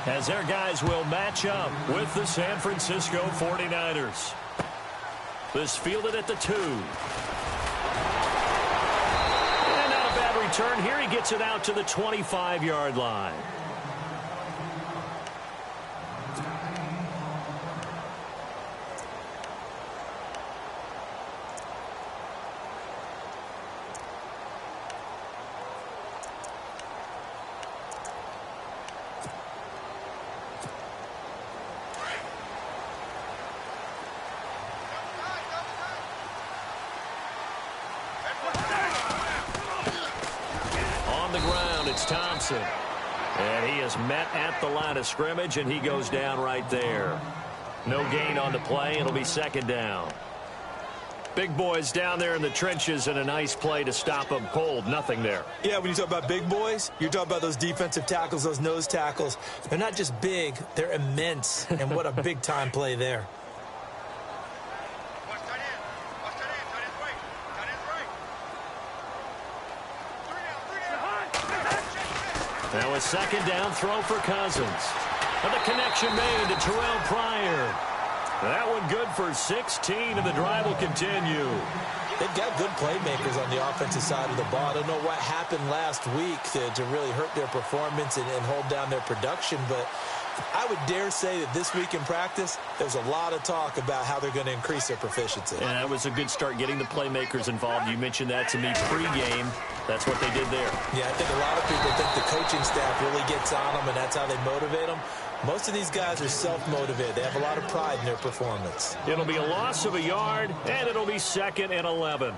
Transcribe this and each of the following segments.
as their guys will match up with the San Francisco 49ers. This fielded at the 2. And not a bad return here. He gets it out to the 25-yard line. Thompson. And he is met at the line of scrimmage, and he goes down right there. No gain on the play. It'll be second down. Big boys down there in the trenches, and a nice play to stop them cold. Nothing there. Yeah, when you talk about big boys, you're talking about those defensive tackles, those nose tackles. They're not just big, they're immense. And what a big-time play there. Now a second down throw for Cousins. And the connection made to Terrell Pryor. That one good for 16, and the drive will continue. They've got good playmakers on the offensive side of the ball. I don't know what happened last week to really hurt their performance and hold down their production, but I would dare say that this week in practice, there's a lot of talk about how they're going to increase their proficiency. And that was a good start getting the playmakers involved. You mentioned that to me pregame. That's what they did there. Yeah, I think a lot of people think the coaching staff really gets on them, and that's how they motivate them. Most of these guys are self-motivated. They have a lot of pride in their performance. It'll be a loss of a yard, and it'll be second and 11.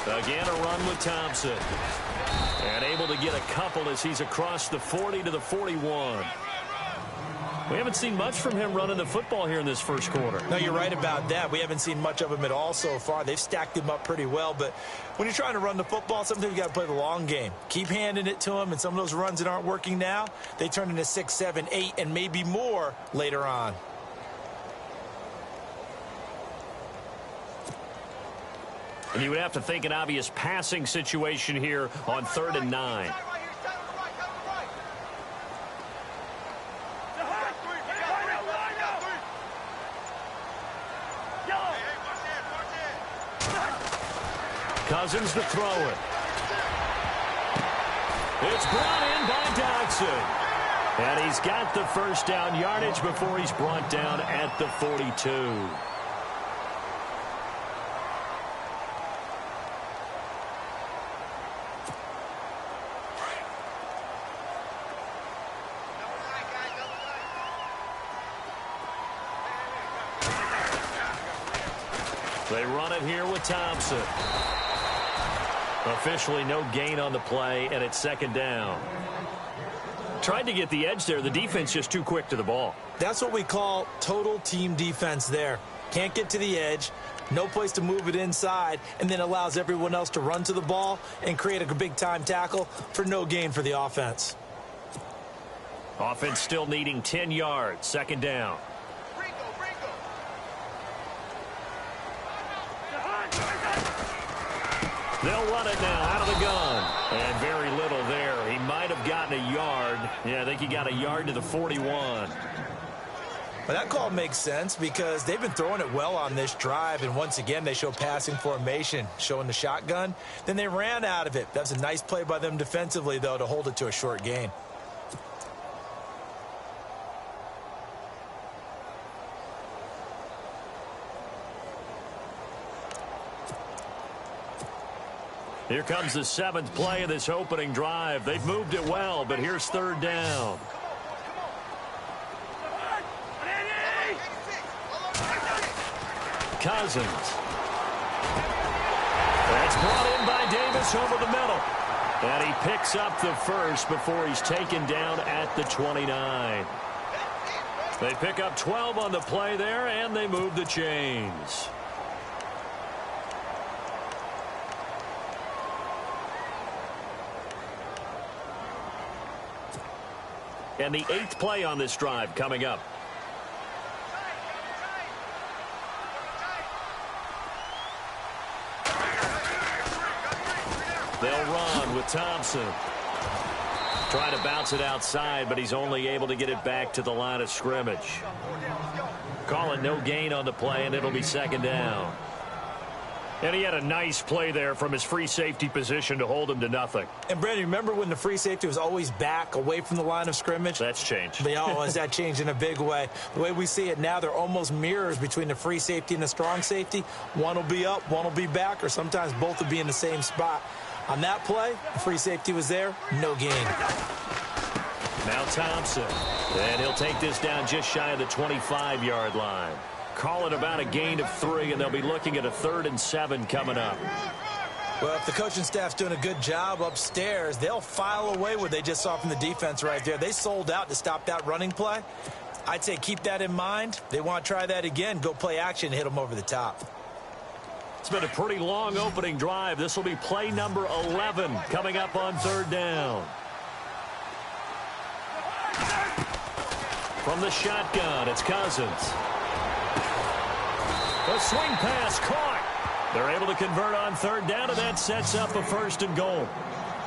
Again, a run with Thompson. And able to get a couple as he's across the 40 to the 41. We haven't seen much from him running the football here in this first quarter. No, you're right about that. We haven't seen much of him at all so far. They've stacked him up pretty well. But when you're trying to run the football, sometimes you got to play the long game. Keep handing it to him, and some of those runs that aren't working now, they turn into 6, 7, 8, and maybe more later on. And you would have to think an obvious passing situation here on 3rd and 9. Cousins to throw it. It's brought in by Dodson. And he's got the first down yardage before he's brought down at the 42. They run it here with Thompson. Officially no gain on the play, and it's second down. Tried to get the edge there. The defense just too quick to the ball. That's what we call total team defense there. Can't get to the edge, no place to move it inside, and then allows everyone else to run to the ball and create a big-time tackle for no gain for the offense. Offense still needing 10 yards. Second down. They'll run it now out of the gun. And very little there. He might have gotten a yard. Yeah, I think he got a yard to the 41. Well, that call makes sense because they've been throwing it well on this drive, and once again they show passing formation, showing the shotgun. Then they ran out of it. That's a nice play by them defensively, though, to hold it to a short gain. Here comes the 7th play of this opening drive. They've moved it well, but here's 3rd down. Cousins. That's brought in by Davis over the middle. And he picks up the first before he's taken down at the 29. They pick up 12 on the play there, and they move the chains. And the 8th play on this drive coming up. They'll run with Thompson. Trying to bounce it outside, but he's only able to get it back to the line of scrimmage. Call it no gain on the play, and it'll be second down. And he had a nice play there from his free safety position to hold him to nothing. And, Brandon, remember when the free safety was always back away from the line of scrimmage? That's changed. That changed in a big way. The way we see it now, they're almost mirrors between the free safety and the strong safety. One will be up, one will be back, or sometimes both will be in the same spot. On that play, the free safety was there, no gain. Now Thompson, and he'll take this down just shy of the 25-yard line. Call it about a gain of 3, and they'll be looking at a 3rd and 7 coming up. Well, if the coaching staff's doing a good job upstairs, they'll file away what they just saw from the defense right there. They sold out to stop that running play. I'd say keep that in mind. They want to try that again, go play action, hit them over the top. It's been a pretty long opening drive. This will be play number 11 coming up on 3rd down. From the shotgun, it's Cousins. A swing pass caught. They're able to convert on 3rd down, and that sets up a 1st and goal.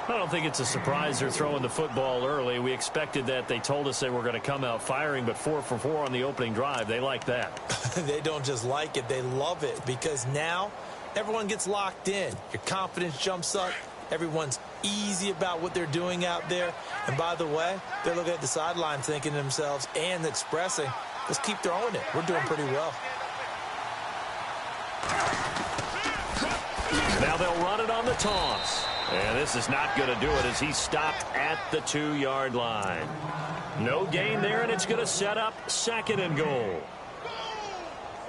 I don't think it's a surprise they're throwing the football early. We expected that. They told us they were going to come out firing, but 4 for 4 on the opening drive. They like that. They don't just like it. They love it because now everyone gets locked in. Your confidence jumps up. Everyone's easy about what they're doing out there. And by the way, they're looking at the sideline thinking to themselves and expressing, let's keep throwing it. We're doing pretty well. Now they'll run it on the toss. And this is not going to do it as he's stopped at the 2-yard line. No gain there, and it's going to set up 2nd and goal.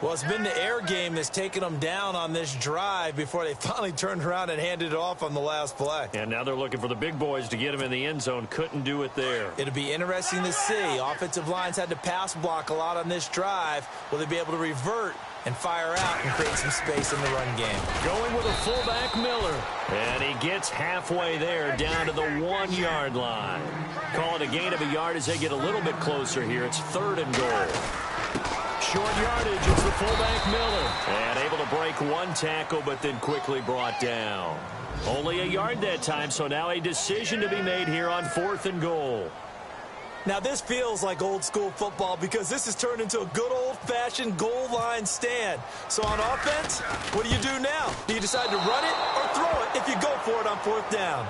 Well, it's been the air game that's taken them down on this drive before they finally turned around and handed it off on the last play. And now they're looking for the big boys to get him in the end zone. Couldn't do it there. It'll be interesting to see. Offensive lines had to pass block a lot on this drive. Will they be able to revert and fire out and create some space in the run game? Going with a fullback, Miller. And he gets halfway there down to the 1-yard line. Call it a gain of a yard as they get a little bit closer here. It's 3rd and goal. Short yardage, it's the fullback Miller. And able to break one tackle, but then quickly brought down. Only a yard that time, so now a decision to be made here on 4th and goal. Now this feels like old school football because this has turned into a good old-fashioned goal line stand. So on offense, what do you do now? Do you decide to run it or throw it if you go for it on 4th down?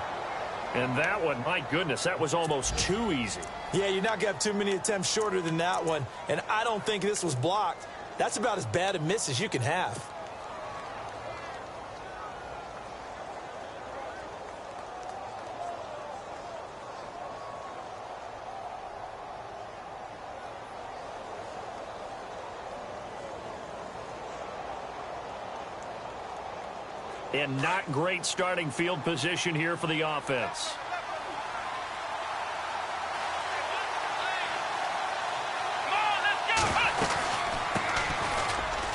And that one, my goodness, that was almost too easy. Yeah, you're not going to have too many attempts shorter than that one. And I don't think this was blocked. That's about as bad a miss as you can have. And not great starting field position here for the offense.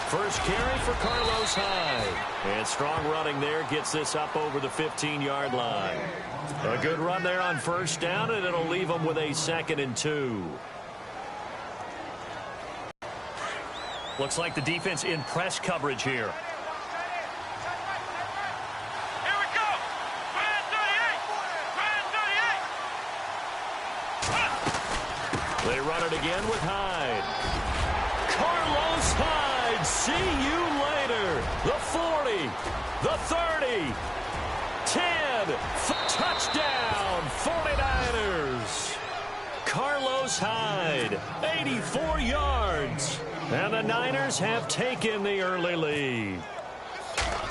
First carry for Carlos Hyde. And strong running there gets this up over the 15-yard line. A good run there on 1st down, and it'll leave them with a 2nd and 2. Looks like the defense in press coverage here. They run it again with Hyde. Carlos Hyde, see you later. The 40, the 30, 10, touchdown, 49ers. Carlos Hyde, 84 yards. And the Niners have taken the early lead.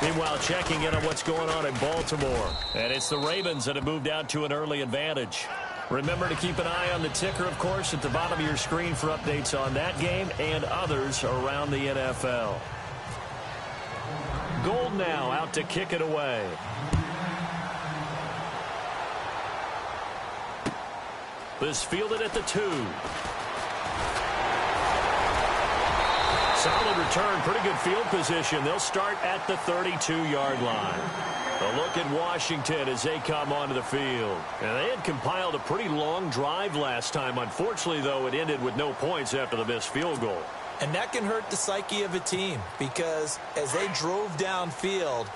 Meanwhile, checking in on what's going on in Baltimore. And it's the Ravens that have moved out to an early advantage. Remember to keep an eye on the ticker, of course, at the bottom of your screen for updates on that game and others around the NFL. Gold now out to kick it away. This fielded at the 2. Solid return, pretty good field position. They'll start at the 32-yard line. A look at Washington as they come onto the field. And they had compiled a pretty long drive last time. Unfortunately, though, it ended with no points after the missed field goal. And that can hurt the psyche of a team because as they drove downfield,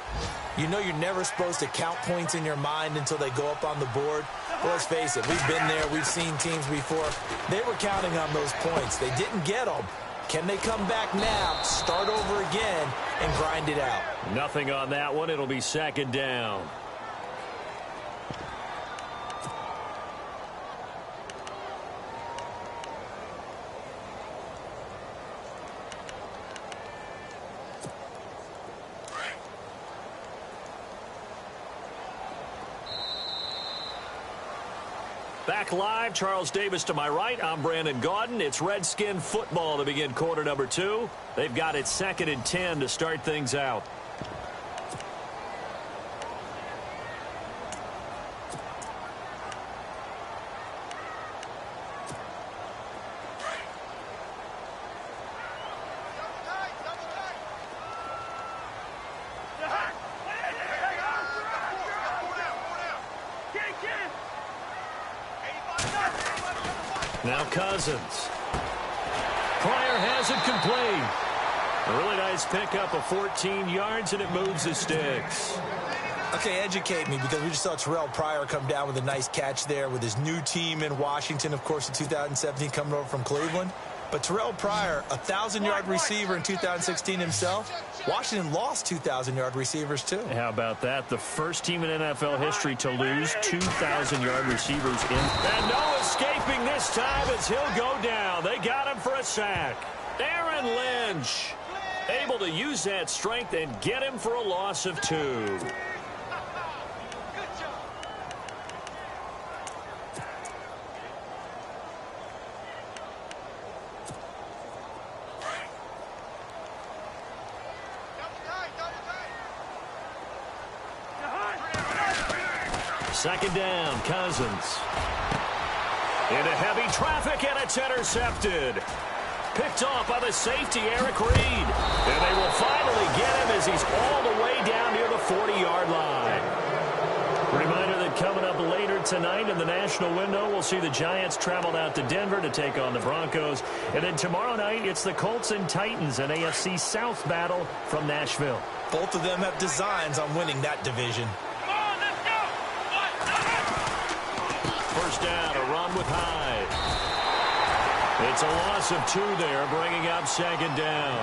you know you're never supposed to count points in your mind until they go up on the board. Well, let's face it, we've been there. We've seen teams before. They were counting on those points. They didn't get them. Can they come back now, start over again, and grind it out? Nothing on that one. It'll be second down. Back live, Charles Davis to my right. I'm Brandon Gaudin. It's Redskin football to begin quarter number 2. They've got it 2nd and 10 to start things out. Now Cousins. Pryor has it complete. A really nice pickup of 14 yards, and it moves the sticks. Okay, educate me, because we just saw Terrell Pryor come down with a nice catch there with his new team in Washington, of course, in 2017, coming over from Cleveland. But Terrell Pryor, a 1,000-yard receiver in 2016 himself. Washington lost 2,000-yard receivers, too. How about that? The first team in NFL history to lose 2,000-yard receivers in. And no escaping this time as he'll go down. They got him for a sack. Aaron Lynch able to use that strength and get him for a loss of 2. Second down, Cousins. Into heavy traffic, and it's intercepted. Picked off by the safety, Eric Reed. And they will finally get him as he's all the way down near the 40-yard line. Reminder that coming up later tonight in the national window, we'll see the Giants travel out to Denver to take on the Broncos. And then tomorrow night, it's the Colts and Titans, an AFC South battle from Nashville. Both of them have designs on winning that division. First down, a run with Hyde. It's a loss of 2 there, bringing up second down.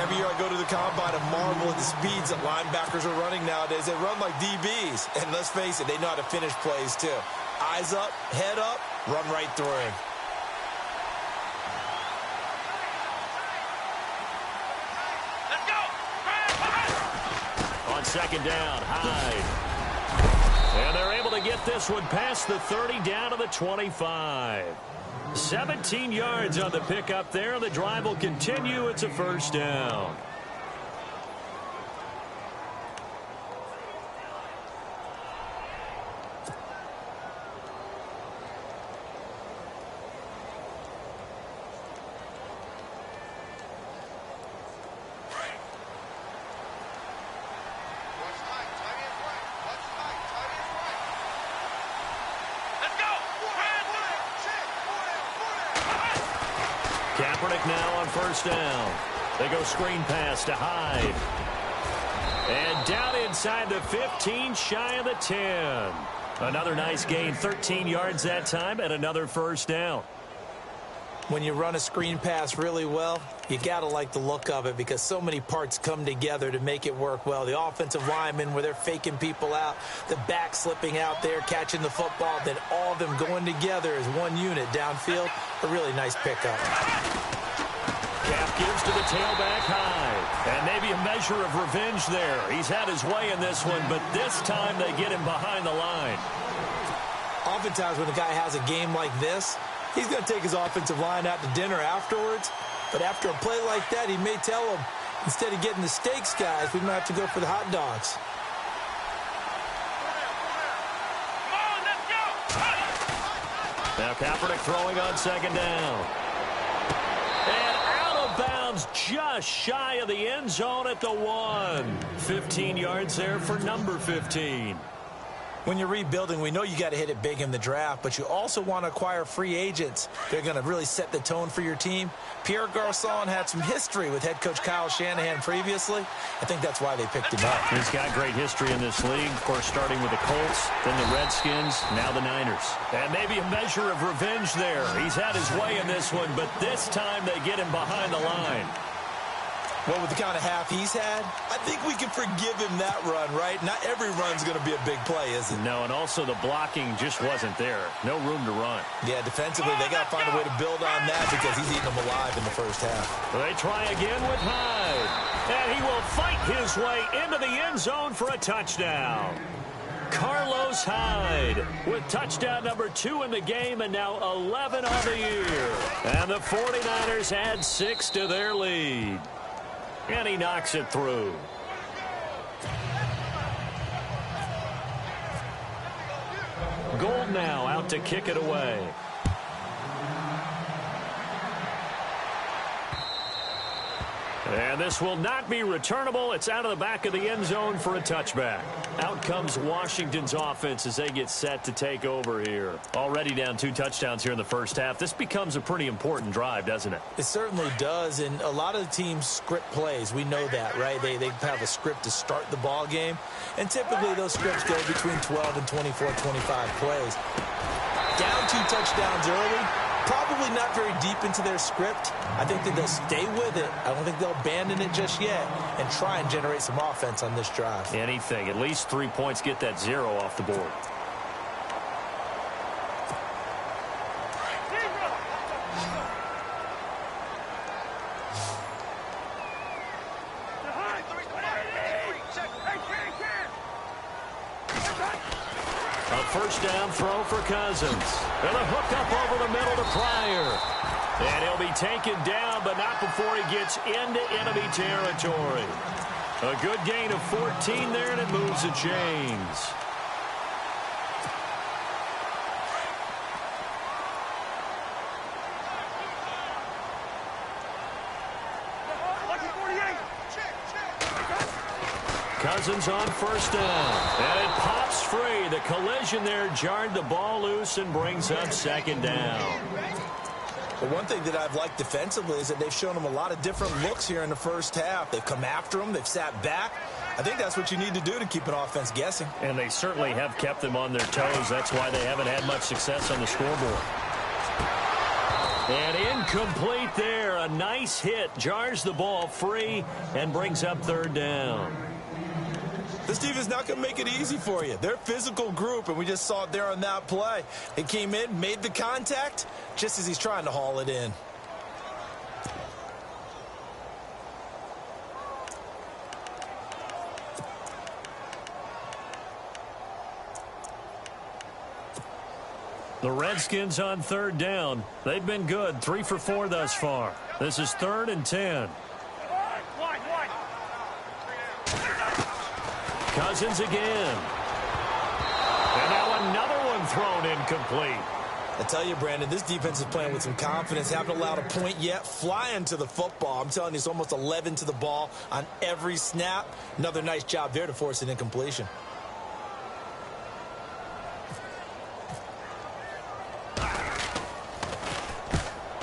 Every year I go to the combine and marvel at the speeds that linebackers are running nowadays. They run like DBs. And let's face it, they know how to finish plays too. Eyes up, head up, run right through him. Let's go. On second down, Hyde. And they're able to get this one past the 30 down to the 25. 17 yards on the pickup there. The drive will continue. It's a first down. Now on first down. They go screen pass to Hyde. And down inside the 15, shy of the 10. Another nice gain, 13 yards that time, and another first down. When you run a screen pass really well, you got to like the look of it because so many parts come together to make it work well. The offensive linemen, where they're faking people out, the back slipping out there, catching the football, then all of them going together as one unit downfield. A really nice pickup. Cap gives to the tailback Hyde. And maybe a measure of revenge there. He's had his way in this one, but this time they get him behind the line. Oftentimes when a guy has a game like this, he's going to take his offensive line out to dinner afterwards. But after a play like that, he may tell them, instead of getting the steaks, guys, we might have to go for the hot dogs. Now Kaepernick throwing on second down. And out of bounds just shy of the end zone at the 1. 15 yards there for number 15. When you're rebuilding, we know you got to hit it big in the draft, but you also want to acquire free agents. They're going to really set the tone for your team. Pierre Garçon had some history with head coach Kyle Shanahan previously. I think that's why they picked him up. He's got great history in this league, of course, starting with the Colts, then the Redskins, now the Niners. And maybe a measure of revenge there. He's had his way in this one, but this time they get him behind the line. Well, with the kind of half he's had, I think we can forgive him that run, right? Not every run's going to be a big play, is it? No, and also the blocking just wasn't there. No room to run. Yeah, defensively, they got to find a way to build on that because he's eating them alive in the first half. They try again with Hyde. And he will fight his way into the end zone for a touchdown. Carlos Hyde with touchdown number 2 in the game and now 11 on the year. And the 49ers add 6 to their lead. And he knocks it through. Gold now out to kick it away. And this will not be returnable. It's out of the back of the end zone for a touchback. Out comes Washington's offense as they get set to take over here. Already down 2 touchdowns here in the first half. This becomes a pretty important drive, doesn't it? It certainly does, and a lot of the teams script plays. We know that, right? They have a script to start the ball game, and typically those scripts go between 12 and 24, 25 plays. Down 2 touchdowns early. Probably not very deep into their script. I think that they'll stay with it. I don't think they'll abandon it just yet and try and generate some offense on this drive. Anything. At least 3 points, get that 0 off the board. First down throw for Cousins. And a hook up over the middle to Pryor. And he'll be taken down, but not before he gets into enemy territory. A good gain of 14 there, and it moves the chains. Cousins on first down. And it pops free. The collision there jarred the ball loose and brings up second down. Well, one thing that I've liked defensively is that they've shown them a lot of different looks here in the first half. They've come after them. They've sat back. I think that's what you need to do to keep an offense guessing. And they certainly have kept them on their toes. That's why they haven't had much success on the scoreboard. And incomplete there. A nice hit. Jars the ball free and brings up third down. This team is not going to make it easy for you. They're a physical group, and we just saw it there on that play. He came in, made the contact, just as he's trying to haul it in. The Redskins on third down. They've been good, 3 for 4 thus far. This is 3rd and 10. Cousins again. And now another one thrown incomplete. I tell you, Brandon, this defense is playing with some confidence. Haven't allowed a point yet. Flying to the football. I'm telling you, it's almost 11 to the ball on every snap. Another nice job there to force an incompletion.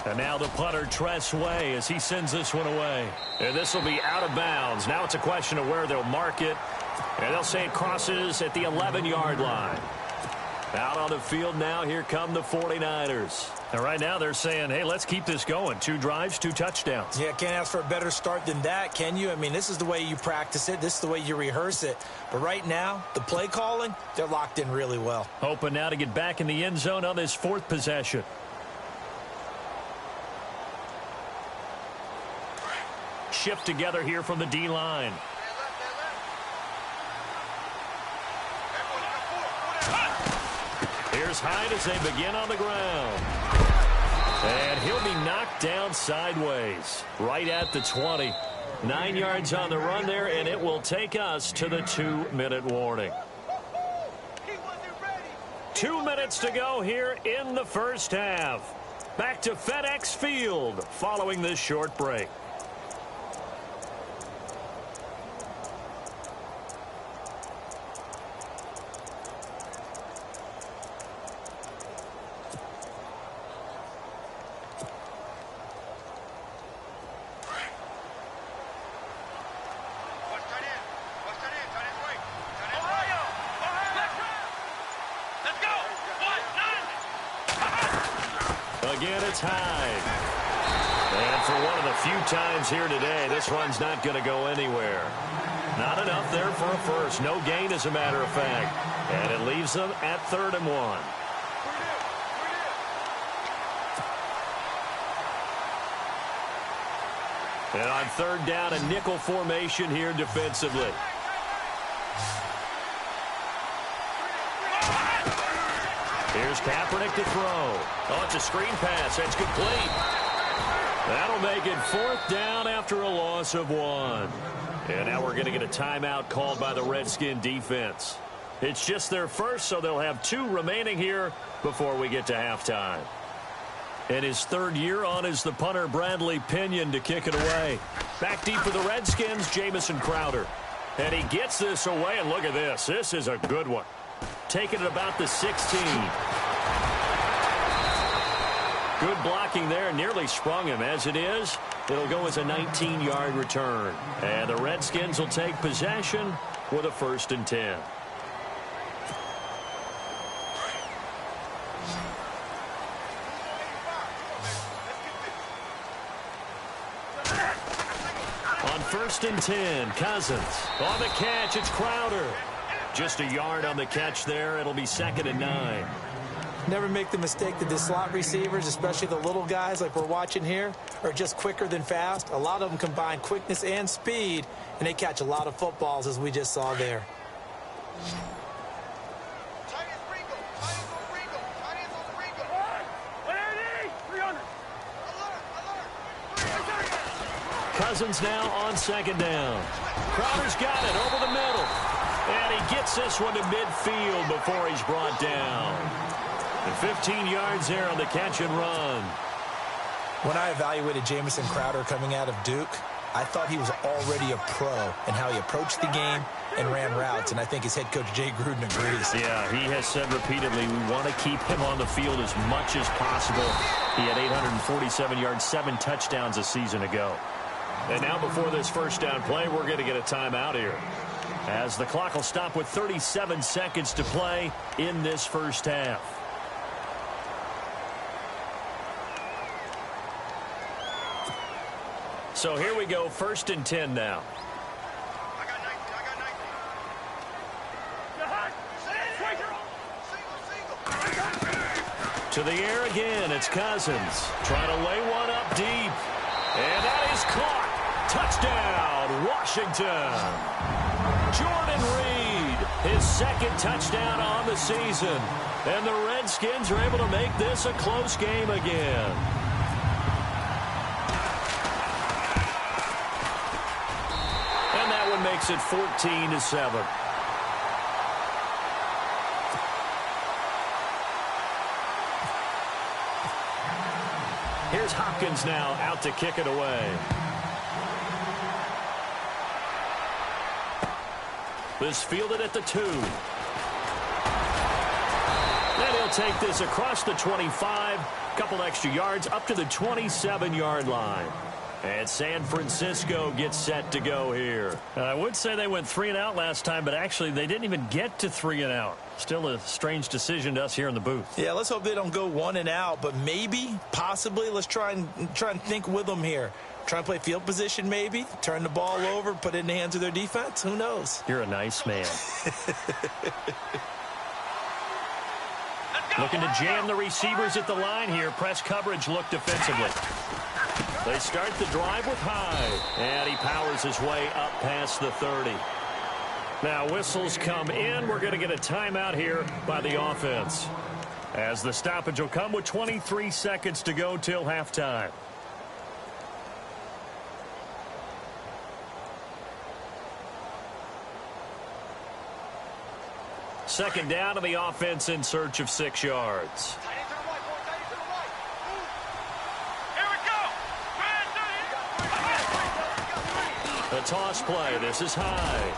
And now the punter, Tress Way, as he sends this one away. And this will be out of bounds. Now it's a question of where they'll mark it. And they'll say it crosses at the 11-yard line. Out on the field now, here come the 49ers. And right now they're saying, hey, let's keep this going. 2 drives, 2 touchdowns. Yeah, can't ask for a better start than that, can you? I mean, this is the way you practice it. This is the way you rehearse it. But right now, the play calling, they're locked in really well. Hoping now to get back in the end zone on this 4th possession. Shift together here from the D-line. Here's Hyde as they begin on the ground. And he'll be knocked down sideways. Right at the 20. 9 yards on the run there, and it will take us to the 2-minute warning. 2 minutes to go here in the first half. Back to FedEx Field following this short break. Again, it's Hyde. And for one of the few times here today, this run's not going to go anywhere. Not enough there for a first. No gain, as a matter of fact. And it leaves them at 3rd and 1. And on 3rd down, a nickel formation here defensively. Here's Kaepernick to throw. Oh, it's a screen pass. That's complete. That'll make it 4th down after a loss of 1. And now we're going to get a timeout called by the Redskin defense. It's just their first, so they'll have 2 remaining here before we get to halftime. And his 3rd year on is the punter Bradley Pinion to kick it away. Back deep for the Redskins, Jamison Crowder. And he gets this away, and look at this. This is a good one. Taking it about the 16. Good blocking there, nearly sprung him. As it is, it'll go as a 19-yard return. And the Redskins will take possession with a 1st and 10. On 1st and 10, Cousins. On the catch, it's Crowder. Just a yard on the catch there. It'll be 2nd and 9. Never make the mistake that the slot receivers, especially the little guys like we're watching here, are just quicker than fast. A lot of them combine quickness and speed, and they catch a lot of footballs, as we just saw there. Cousins now on 2nd down. Crowder's got it over the middle. And he gets this one to midfield before he's brought down. And 15 yards there on the catch and run. When I evaluated Jamison Crowder coming out of Duke, I thought he was already a pro in how he approached the game and ran routes, and I think his head coach Jay Gruden agrees. Yeah, he has said repeatedly we want to keep him on the field as much as possible. He had 847 yards, 7 touchdowns a season ago. And now before this 1st down play, we're going to get a timeout here, as the clock will stop with 37 seconds to play in this 1st half. So here we go, 1st and 10 now. To the air again, it's Cousins. Trying to lay one up deep. And that is caught. Touchdown, Washington. Jordan Reed, his 2nd touchdown on the season. And the Redskins are able to make this a close game again. And that one makes it 14-7. Here's Hopkins now out to kick it away. This fielded at the 2. Then he'll take this across the 25. Couple extra yards up to the 27-yard line. And San Francisco gets set to go here. I would say they went 3 and out last time, but actually they didn't even get to 3 and out. Still a strange decision to us here in the booth. Yeah, let's hope they don't go 1 and out, but maybe, possibly, let's try and think with them here. Try and play field position maybe, turn the ball over, put it in the hands of their defense. Who knows? You're a nice man. Looking to jam the receivers at the line here. Press coverage look defensively. They start the drive with Hyde, and he powers his way up past the 30. Now whistles come in. We're going to get a timeout here by the offense, as the stoppage will come with 23 seconds to go till halftime. Second down, and the offense in search of 6 yards. A toss play. This is high.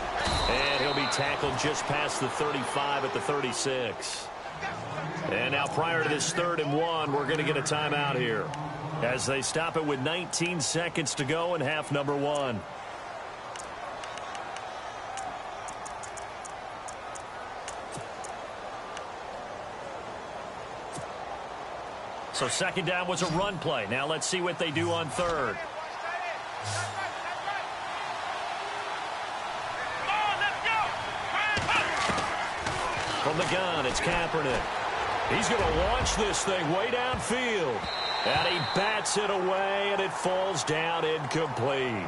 And he'll be tackled just past the 35 at the 36. And now prior to this 3rd and 1, we're going to get a timeout here, as they stop it with 19 seconds to go in half number 1. So second down was a run play. Now let's see what they do on third. From the gun, it's Kaepernick. He's going to launch this thing way downfield. And he bats it away, and it falls down incomplete.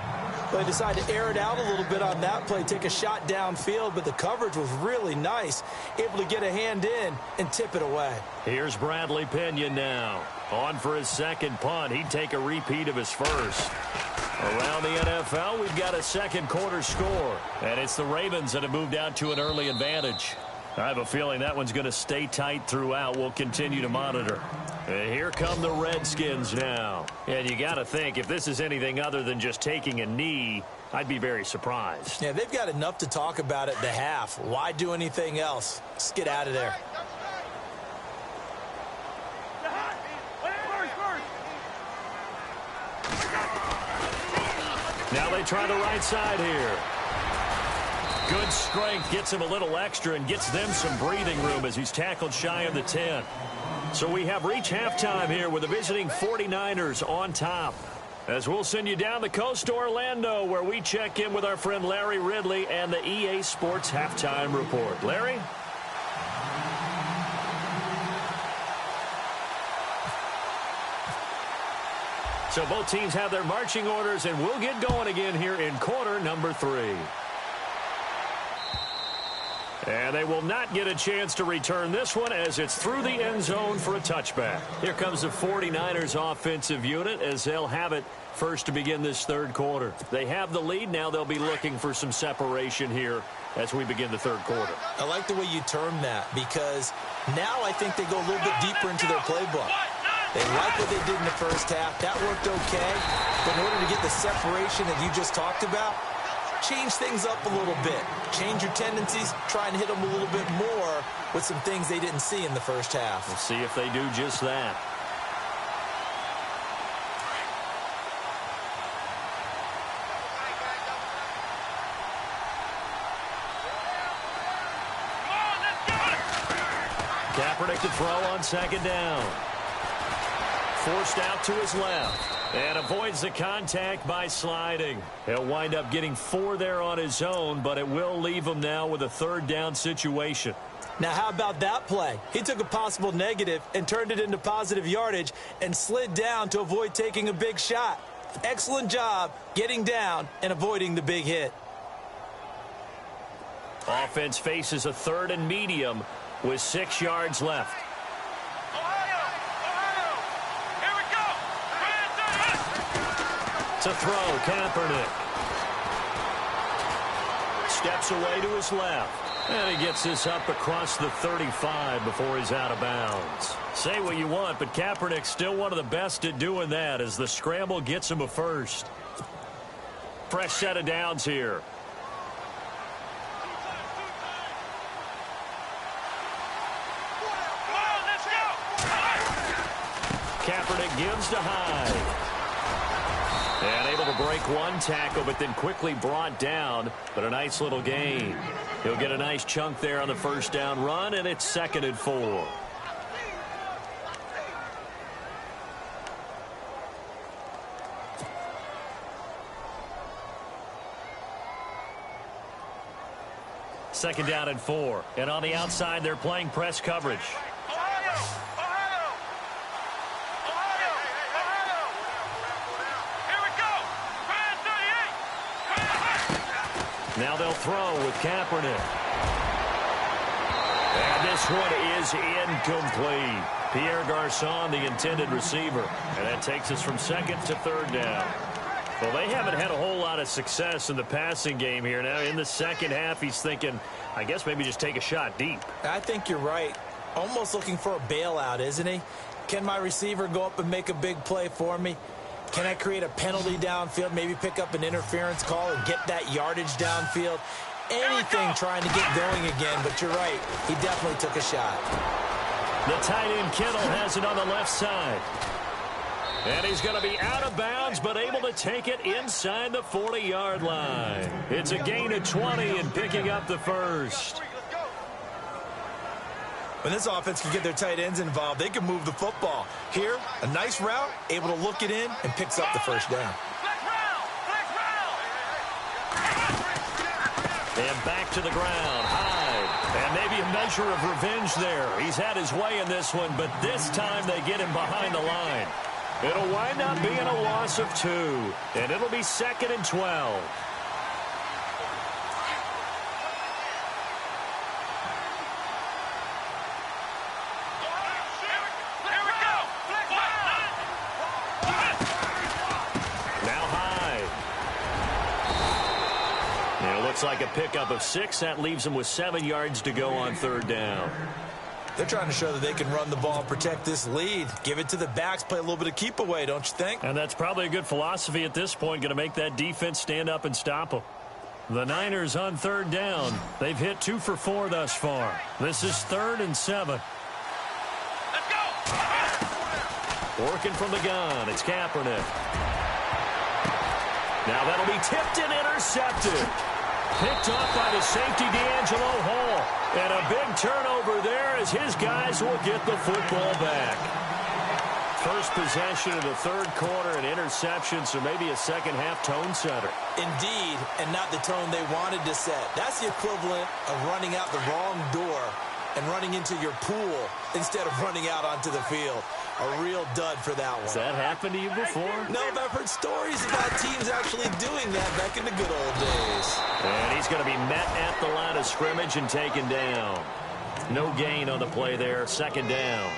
They decided to air it out a little bit on that play, take a shot downfield, but the coverage was really nice, able to get a hand in and tip it away. Here's Bradley Pinion now. On for his second punt. He'd take a repeat of his first. Around the NFL, we've got a second quarter score. And it's the Ravens that have moved out to an early advantage. I have a feeling that one's going to stay tight throughout. We'll continue to monitor. And here come the Redskins now. And you got to think, if this is anything other than just taking a knee, I'd be very surprised. Yeah, they've got enough to talk about at the half. Why do anything else? Let's get out of there. Now they try the right side here. Good strength, gets him a little extra and gets them some breathing room as he's tackled shy of the 10. So we have reached halftime here with the visiting 49ers on top. As we'll send you down the coast to Orlando, where we check in with our friend Larry Ridley and the EA Sports Halftime Report. Larry? So both teams have their marching orders, and we'll get going again here in quarter number 3. And they will not get a chance to return this one as it's through the end zone for a touchback. Here comes the 49ers offensive unit as they'll have it first to begin this third quarter. They have the lead. Now they'll be looking for some separation here as we begin the third quarter. I like the way you term that because now I think they go a little bit deeper into their playbook. They like what they did in the first half. That worked okay. But in order to get the separation that you just talked about, change things up a little bit. Change your tendencies. Try and hit them a little bit more with some things they didn't see in the first half. We'll see if they do just that. Kaepernick to throw on second down. Forced out to his left. And avoids the contact by sliding. He'll wind up getting 4 there on his own, but it will leave him now with a third down situation. Now, how about that play? He took a possible negative and turned it into positive yardage and slid down to avoid taking a big shot. Excellent job getting down and avoiding the big hit. Offense faces a third and medium with 6 yards left. To throw, Kaepernick. Steps away to his left. And he gets this up across the 35 before he's out of bounds. Say what you want, but Kaepernick's still one of the best at doing that as the scramble gets him a first. Fresh set of downs here. Kaepernick gives to Hyde. And able to break one tackle, but then quickly brought down. But a nice little gain. He'll get a nice chunk there on the first down run, and it's 2nd and 4. Second down and 4. And on the outside, they're playing press coverage. Now they'll throw with Kaepernick. And this one is incomplete. Pierre Garçon, the intended receiver. And that takes us from 2nd to 3rd down. Well, they haven't had a whole lot of success in the passing game here. Now, in the second half, he's thinking, I guess maybe just take a shot deep. I think you're right. Almost looking for a bailout, isn't he? Can my receiver go up and make a big play for me? Can I create a penalty downfield, maybe pick up an interference call and get that yardage downfield? Anything trying to get going again, but you're right. He definitely took a shot. The tight end Kittle has it on the left side. And he's going to be out of bounds, but able to take it inside the 40-yard line. It's a gain of 20 and picking up the first. When this offense can get their tight ends involved, they can move the football. Here, a nice route, able to look it in, and picks up the first down. And back to the ground. Hyde. And maybe a measure of revenge there. He's had his way in this one, but this time they get him behind the line. It'll wind up being a loss of 2. And it'll be 2nd and 12. Looks like a pickup of 6. That leaves them with 7 yards to go on 3rd down. They're trying to show that they can run the ball and protect this lead. Give it to the backs, play a little bit of keep away, don't you think? And that's probably a good philosophy at this point, going to make that defense stand up and stop them. The Niners on 3rd down. They've hit 2 for 4 thus far. This is 3rd and 7. Let's go. Working from the gun, it's Kaepernick. Now that'll be tipped and intercepted. Picked off by the safety, D'Angelo Hall. And a big turnover there as his guys will get the football back. First possession of the 3rd quarter, an interception, so maybe a second-half tone setter. Indeed, and not the tone they wanted to set. That's the equivalent of running out the wrong door and running into your pool instead of running out onto the field. A real dud for that one. Has that happened to you before? No, but I've heard stories about teams actually doing that back in the good old days. And he's going to be met at the line of scrimmage and taken down. No gain on the play there, 2nd down.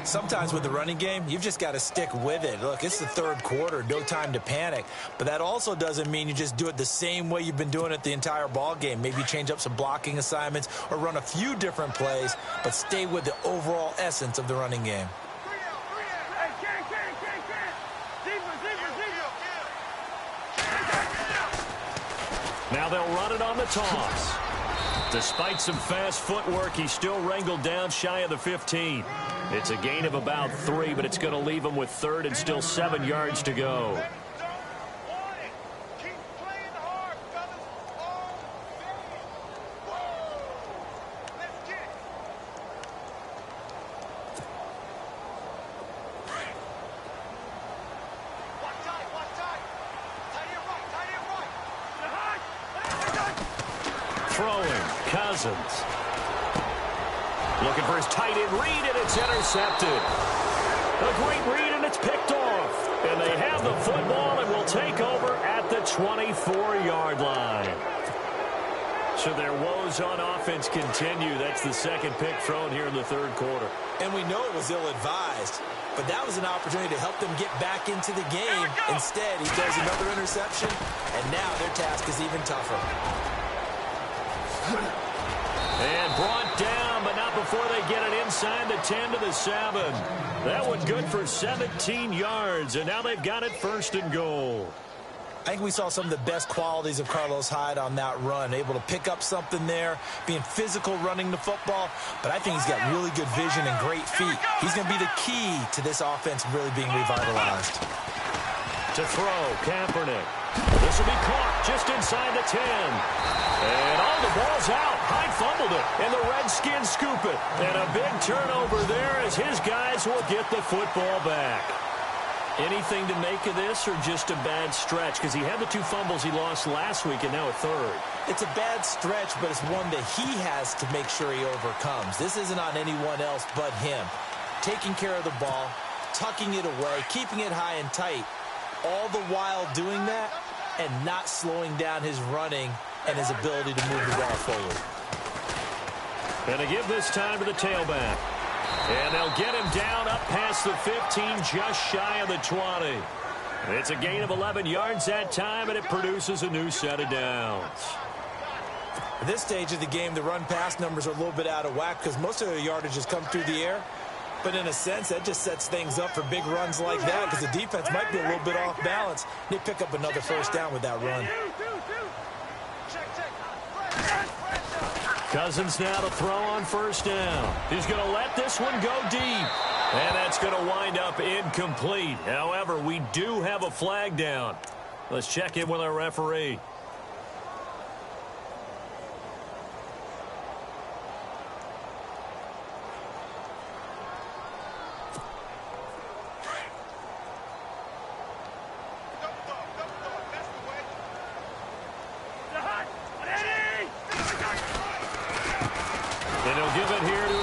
Sometimes with the running game, you've just got to stick with it. Look, it's the 3rd quarter, no time to panic. But that also doesn't mean you just do it the same way you've been doing it the entire ball game. Maybe change up some blocking assignments or run a few different plays, but stay with the overall essence of the running game. Now they'll run it on the toss. Despite some fast footwork, he's still wrangled down shy of the 15. It's a gain of about 3, but it's going to leave him with 3rd and still 7 yards to go. Throwing, Cousins. Looking for his tight end read, and it's intercepted. A great read, and it's picked off. And they have the football and will take over at the 24-yard line. So their woes on offense continue. That's the 2nd pick thrown here in the 3rd quarter. And we know it was ill-advised, but that was an opportunity to help them get back into the game. Instead, he throws another interception, and now their task is even tougher. And brought down, but not before they get it inside the 10 to the 7. That one good for 17 yards, and now they've got it 1st and goal. I think we saw some of the best qualities of Carlos Hyde on that run. Able to pick up something there, being physical running the football, but I think he's got really good vision and great feet. He's going to be the key to this offense really being revitalized. To throw, Kaepernick. This will be caught just inside the 10. And the ball's out. Hyde fumbled it, and the Redskins scoop it. And a big turnover there as his guys will get the football back. Anything to make of this or just a bad stretch? Because he had the 2 fumbles he lost last week and now a 3rd. It's a bad stretch, but it's one that he has to make sure he overcomes. This isn't on anyone else but him. Taking care of the ball, tucking it away, keeping it high and tight, all the while doing that and not slowing down his running and his ability to move the ball forward. And to give this time to the tailback. And they'll get him down up past the 15, just shy of the 20. It's a gain of 11 yards that time, and it produces a new set of downs. At this stage of the game, the run-pass numbers are a little bit out of whack because most of their yardage has come through the air. But in a sense, that just sets things up for big runs like that because the defense might be a little bit off balance. They pick up another 1st down with that run. Cousins now to throw on 1st down. He's going to let this one go deep. And that's going to wind up incomplete. However, we do have a flag down. Let's check in with our referee.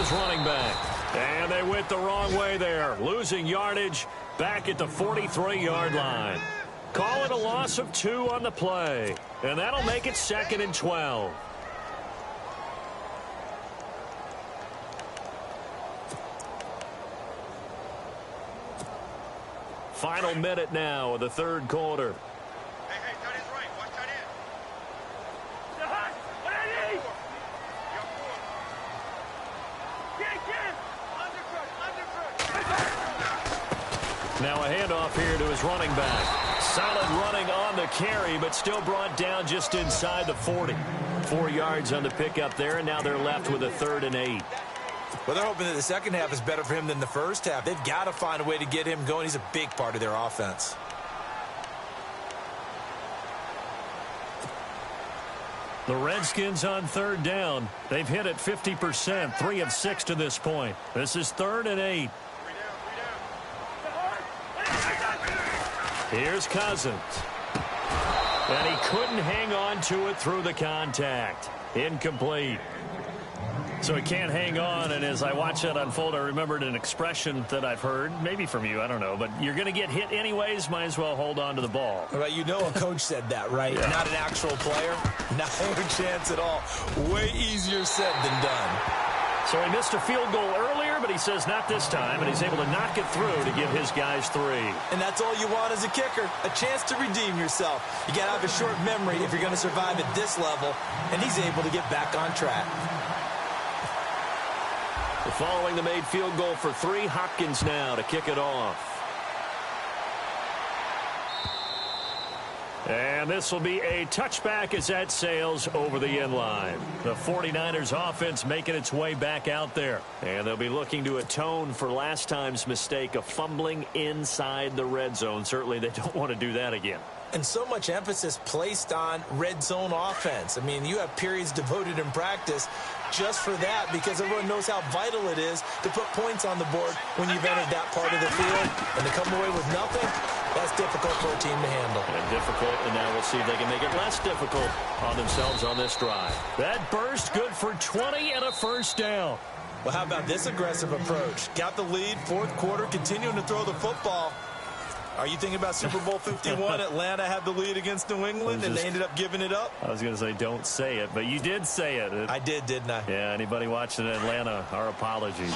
his running back. And they went the wrong way there, losing yardage back at the 43-yard line. Call it a loss of 2 on the play, and that'll make it 2nd and 12. Final minute now of the third quarter. Hey, tight end's right. Watch tight end. Now a handoff here to his running back. Solid running on the carry, but still brought down just inside the 40. 4 yards on the pickup there, and now they're left with a 3rd and 8. Well, they're hoping that the second half is better for him than the first half. They've got to find a way to get him going. He's a big part of their offense. The Redskins on 3rd down. They've hit it 50%, 3 of 6 to this point. This is 3rd and 8. Here's Cousins. And he couldn't hang on to it through the contact. Incomplete. So he can't hang on, and as I watch that unfold, I remembered an expression that I've heard, maybe from you, I don't know, but you're going to get hit anyways, might as well hold on to the ball. Well, you know a coach said that, right? Yeah. Not an actual player. Not a chance at all. Way easier said than done. So he missed a field goal earlier, but he says not this time, and he's able to knock it through to give his guys 3. And that's all you want as a kicker, a chance to redeem yourself. You got to have a short memory if you're going to survive at this level, and he's able to get back on track. Following the made field goal for 3, Hopkins now to kick it off. And this will be a touchback as that sails over the end line. The 49ers offense making its way back out there. And they'll be looking to atone for last time's mistake of fumbling inside the red zone. Certainly they don't want to do that again. And so much emphasis placed on red zone offense. I mean, you have periods devoted in practice just for that because everyone knows how vital it is to put points on the board when you've entered that part of the field. And to come away with nothing, that's difficult for a team to handle. And difficult, and now we'll see if they can make it less difficult on themselves on this drive. That burst good for 20 and a first down. Well, how about this aggressive approach? Got the lead, 4th quarter, continuing to throw the football. Are you thinking about Super Bowl 51? Atlanta had the lead against New England, and they ended up giving it up? I was going to say don't say it, but you did say it. I did, didn't I? Yeah, anybody watching Atlanta, our apologies.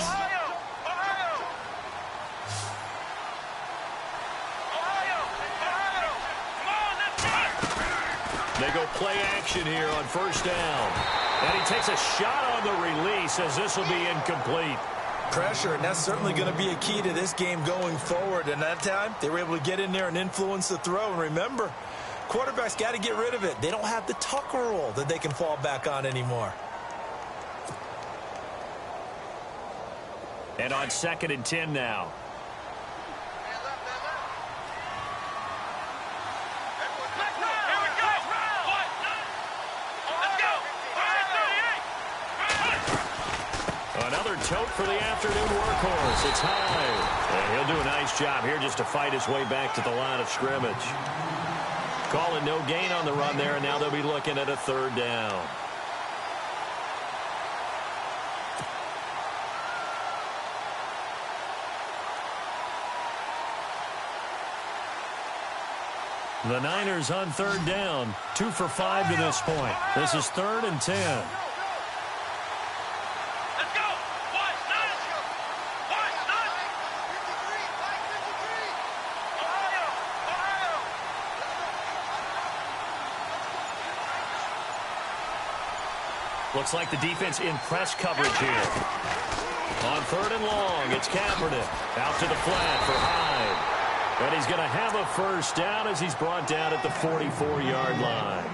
They go play action here on first down. And he takes a shot on the release as this will be incomplete. Pressure, and that's certainly going to be a key to this game going forward. And that time, they were able to get in there and influence the throw. And remember, quarterbacks got to get rid of it. They don't have the Tucker rule that they can fall back on anymore. And on 2nd and 10 now. Another tote for the afternoon workhorse. It's high. And he'll do a nice job here just to fight his way back to the line of scrimmage. Calling no gain on the run there, and now they'll be looking at a 3rd down. The Niners on 3rd down. 2 for 5 to this point. This is 3rd and 10. Looks like the defense in press coverage here. On 3rd and long, it's Kaepernick. Out to the flat for Hyde. And he's going to have a first down as he's brought down at the 44-yard line.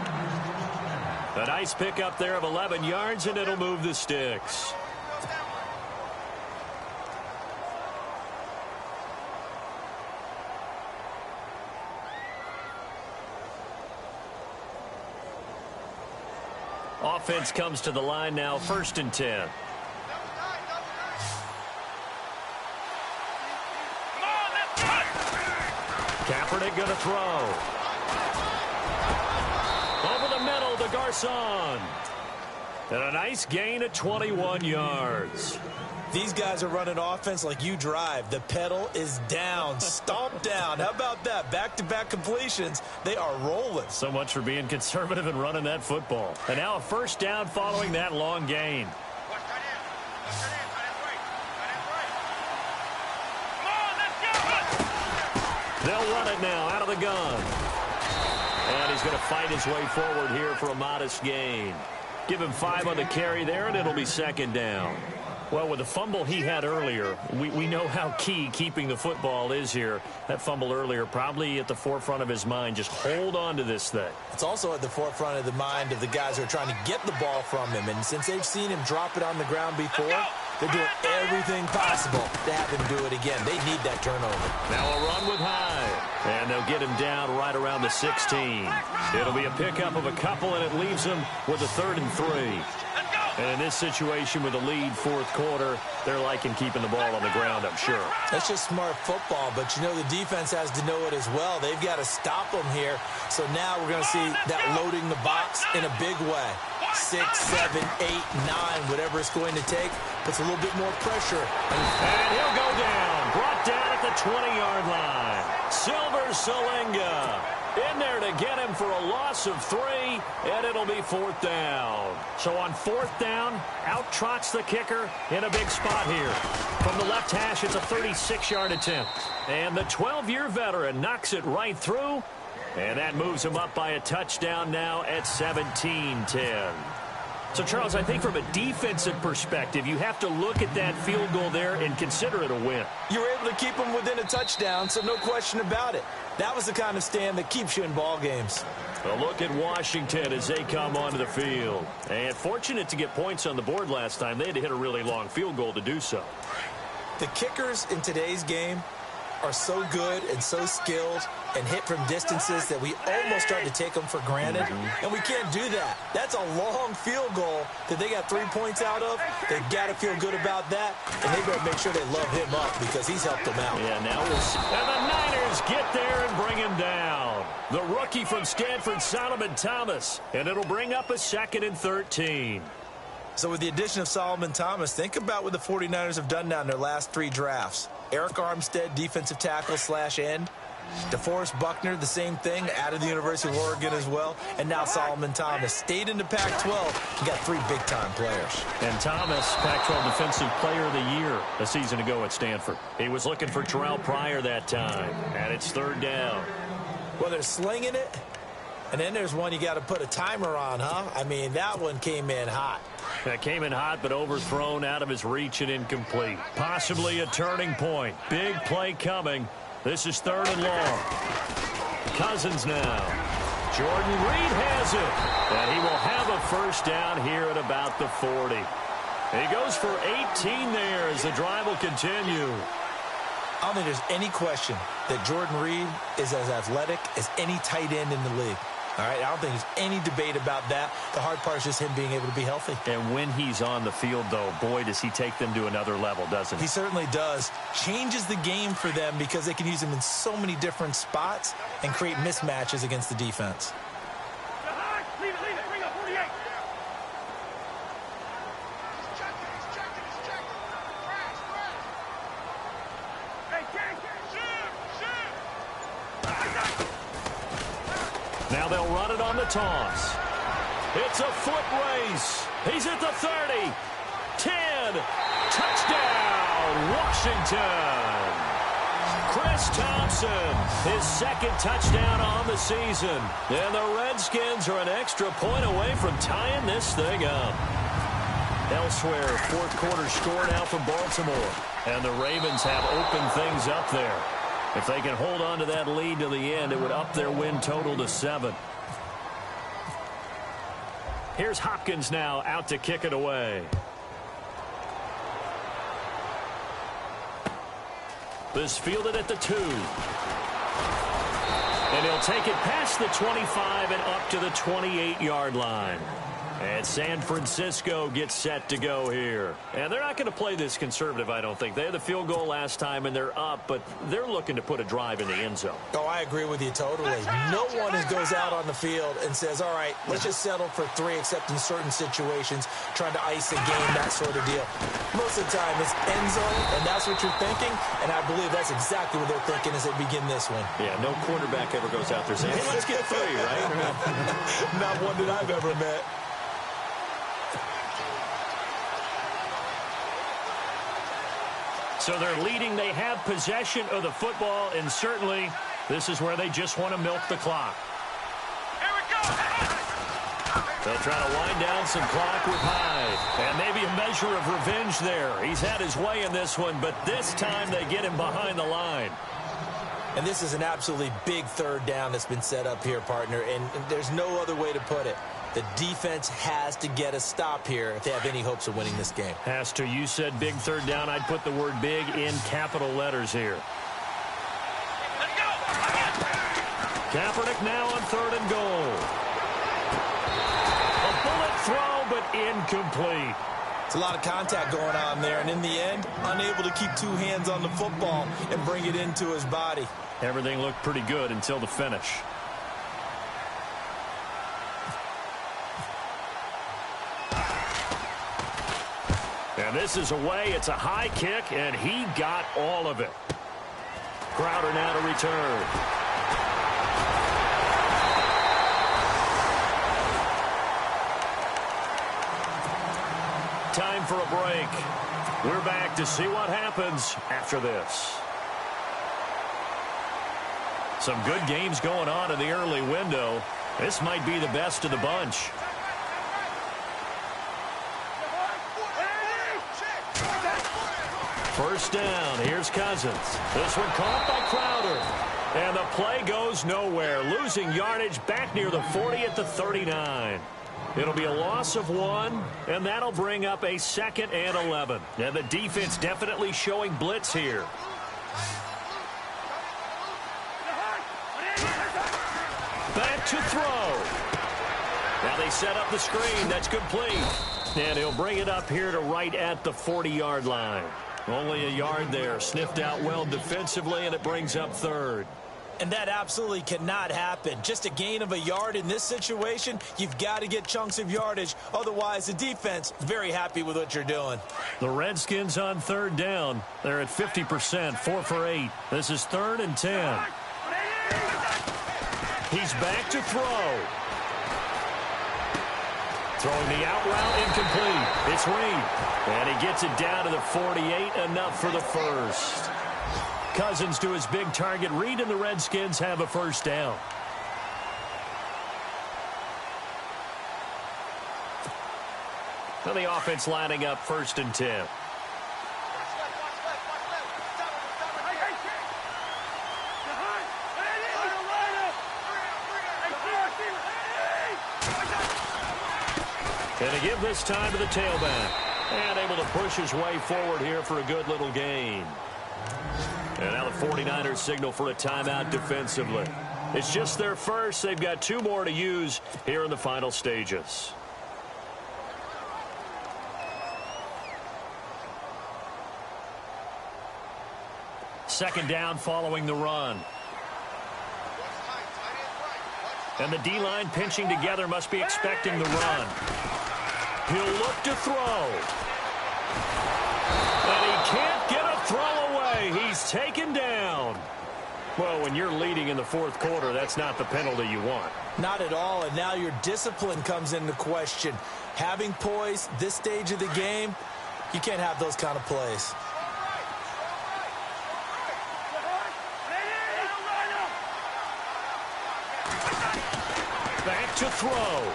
A nice pickup there of 11 yards, and it'll move the sticks. Offense comes to the line now, 1st and 10. Kaepernick going to throw. Over the middle to Garcon. And a nice gain of 21 yards. These guys are running offense like you drive. The pedal is down, stomp down. How about that? Back-to-back completions. They are rolling. So much for being conservative and running that football. And now a first down following that long gain. They'll run it now out of the gun. And he's going to fight his way forward here for a modest gain. Give him 5 on the carry there, and it'll be second down. Well, with the fumble he had earlier, we know how key keeping the football is here. That fumble earlier probably at the forefront of his mind. Just hold on to this thing. It's also at the forefront of the mind of the guys who are trying to get the ball from him. And since they've seen him drop it on the ground before, they're doing everything possible to have him do it again. They need that turnover. Now a run with High. And they'll get him down right around the 16. It'll be a pickup of a couple, and it leaves him with a 3rd and 3. And in this situation with a lead fourth quarter, they're liking keeping the ball on the ground, I'm sure. That's just smart football, but you know the defense has to know it as well. They've got to stop them here. So now we're going to see that loading the box in a big way. 6, 7, 8, 9, whatever it's going to take, puts a little bit more pressure. And he'll go down, brought down at the 20-yard line. Silver Salinga in there to get him for a loss of 3, and it'll be 4th down. So on 4th down, out trots the kicker in a big spot here. From the left hash, it's a 36-yard attempt. And the 12-year veteran knocks it right through, and that moves him up by a touchdown now at 17-10. So, Charles, I think from a defensive perspective, you have to look at that field goal there and consider it a win. You were able to keep them within a touchdown, so no question about it. That was the kind of stand that keeps you in ball games. A look at Washington as they come onto the field. And fortunate to get points on the board last time. They had to hit a really long field goal to do so. The kickers in today's game are so good and so skilled and hit from distances that we almost start to take them for granted. And we can't do that. That's a long field goal that they got 3 points out of. They got to feel good about that, and they better make sure they love him up because he's helped them out. Yeah, now we'll see. And the Niners get there and bring him down. The rookie from Stanford, Solomon Thomas. And it'll bring up a 2nd and 13. So with the addition of Solomon Thomas, think about what the 49ers have done now in their last 3 drafts. Eric Armstead, defensive tackle / end. DeForest Buckner, the same thing, out of the University of Oregon as well. And now Solomon Thomas stayed in the Pac-12. He got 3 big-time players. And Thomas, Pac-12 Defensive Player of the Year a season ago at Stanford. He was looking for Terrell Pryor that time. And it's 3rd down. Well, they're slinging it. And then there's one you got to put a timer on, huh? I mean, that one came in hot. That came in hot, but overthrown out of his reach and incomplete. Possibly a turning point. Big play coming. This is 3rd and long. Cousins now. Jordan Reed has it. And he will have a first down here at about the 40. He goes for 18 there as the drive will continue. I don't think there's any question that Jordan Reed is as athletic as any tight end in the league. All right, I don't think there's any debate about that. The hard part is just him being able to be healthy. And when he's on the field, though, boy, does he take them to another level, doesn't he? He certainly does. Changes the game for them because they can use him in so many different spots and create mismatches against the defense. Now they'll run it on the toss. It's a foot race. He's at the 30. 10. Touchdown, Washington. Chris Thompson, his 2nd touchdown on the season. And the Redskins are an extra point away from tying this thing up. Elsewhere, 4th quarter score now for Baltimore. And the Ravens have opened things up there. If they can hold on to that lead to the end, it would up their win total to 7. Here's Hopkins now out to kick it away. This fielded at the 2. And he'll take it past the 25 and up to the 28-yard line. And San Francisco gets set to go here. And they're not going to play this conservative, I don't think. They had the field goal last time, and they're up, but they're looking to put a drive in the end zone. Oh, I agree with you totally. No one goes out on the field and says, all right, let's just settle for 3, except in certain situations, trying to ice a game, that sort of deal. Most of the time, it's end zone, and that's what you're thinking, and I believe that's exactly what they're thinking as they begin this one. Yeah, no quarterback ever goes out there saying, hey, let's get 3, right? Not one that I've ever met. So they're leading. They have possession of the football, and certainly this is where they just want to milk the clock. Here we go. They'll try to wind down some clock with Hyde. And maybe a measure of revenge there. He's had his way in this one, but this time they get him behind the line. And this is an absolutely big third down that's been set up here, partner, and there's no other way to put it. The defense has to get a stop here if they have any hopes of winning this game. Has to. You said big third down. I'd put the word big in capital letters here. Let's go. Kaepernick now on 3rd and goal. A bullet throw, but incomplete. It's a lot of contact going on there, and in the end, unable to keep 2 hands on the football and bring it into his body. Everything looked pretty good until the finish. And this is away. It's a high kick, and he got all of it. Crowder now to return. Time for a break. We're back to see what happens after this. Some good games going on in the early window. This might be the best of the bunch. First down. Here's Cousins. This one caught by Crowder. And the play goes nowhere. Losing yardage back near the 40 at the 39. It'll be a loss of 1, and that'll bring up a 2nd and 11. And the defense definitely showing blitz here. Back to throw. Now they set up the screen. That's complete. And he'll bring it up here to right at the 40-yard line. Only a yard there. Sniffed out well defensively, and it brings up 3rd. And that absolutely cannot happen. Just a gain of a yard in this situation, you've got to get chunks of yardage. Otherwise, the defense is very happy with what you're doing. The Redskins on 3rd down. They're at 50%, 4 for 8. This is 3rd and 10. He's back to throw. Throwing the out route, incomplete. It's Reed. And he gets it down to the 48, enough for the first. Cousins to his big target. Reed and the Redskins have a first down. Now the offense lining up 1st and 10. And to give this time to the tailback. And able to push his way forward here for a good little gain. And now the 49ers signal for a timeout defensively. It's just their first. They've got 2 more to use here in the final stages. Second down following the run. And the D-line pinching together, must be expecting the run. He'll look to throw. And he can't get a throw away. He's taken down. Well, when you're leading in the 4th quarter, that's not the penalty you want. Not at all, and now your discipline comes into question. Having poise this stage of the game, you can't have those kind of plays. Back to throw.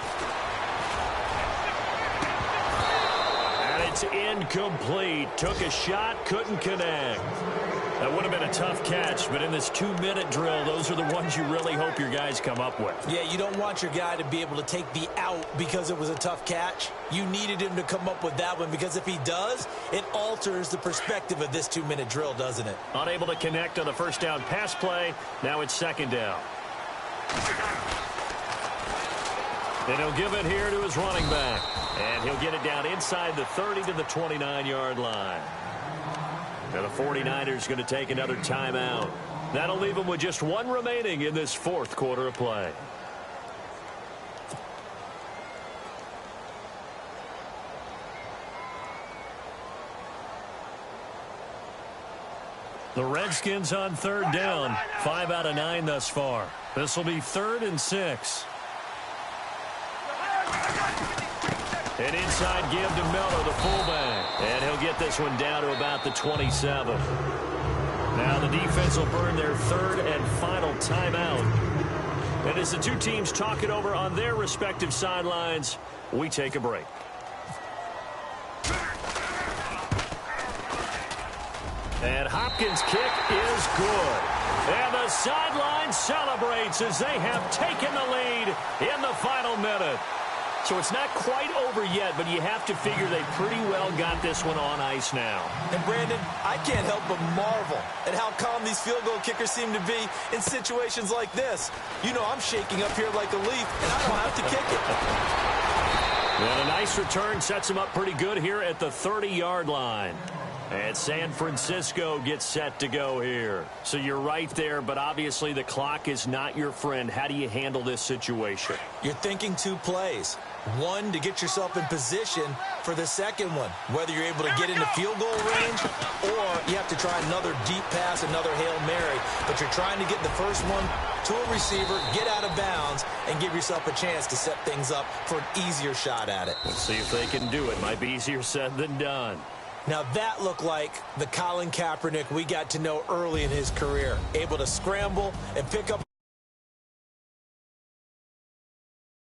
And it's incomplete. Took a shot, couldn't connect. That would have been a tough catch, but in this 2-minute drill, those are the ones you really hope your guys come up with. Yeah, you don't want your guy to be able to take the out because it was a tough catch. You needed him to come up with that one, because if he does, it alters the perspective of this 2-minute drill, doesn't it? Unable to connect on the first down pass play. Now it's 2nd down. And he'll give it here to his running back. And he'll get it down inside the 30 to the 29-yard line. Now the 49ers going to take another timeout. That'll leave them with just one remaining in this fourth quarter of play. The Redskins on third down. 5 out of 9 thus far. This will be 3rd and 6. An inside give to Miller, the fullback. And he'll get this one down to about the 27. Now the defense will burn their 3rd and final timeout. And as the two teams talk it over on their respective sidelines, we take a break. And Hopkins' kick is good. And the sideline celebrates as they have taken the lead in the final minute. So it's not quite over yet, but you have to figure they pretty well got this one on ice now. And, Brandon, I can't help but marvel at how calm these field goal kickers seem to be in situations like this. You know I'm shaking up here like a leaf, and I don't have to kick it. And a nice return sets him up pretty good here at the 30-yard line. And San Francisco gets set to go here. So you're right there, but obviously the clock is not your friend. How do you handle this situation? You're thinking 2 plays. One, to get yourself in position for the second one, whether you're able to get into field goal range or you have to try another deep pass, another Hail Mary. But you're trying to get the first one to a receiver, get out of bounds, and give yourself a chance to set things up for an easier shot at it. Let's see if they can do it. Might be easier said than done. Now that looked like the Colin Kaepernick we got to know early in his career, able to scramble and pick up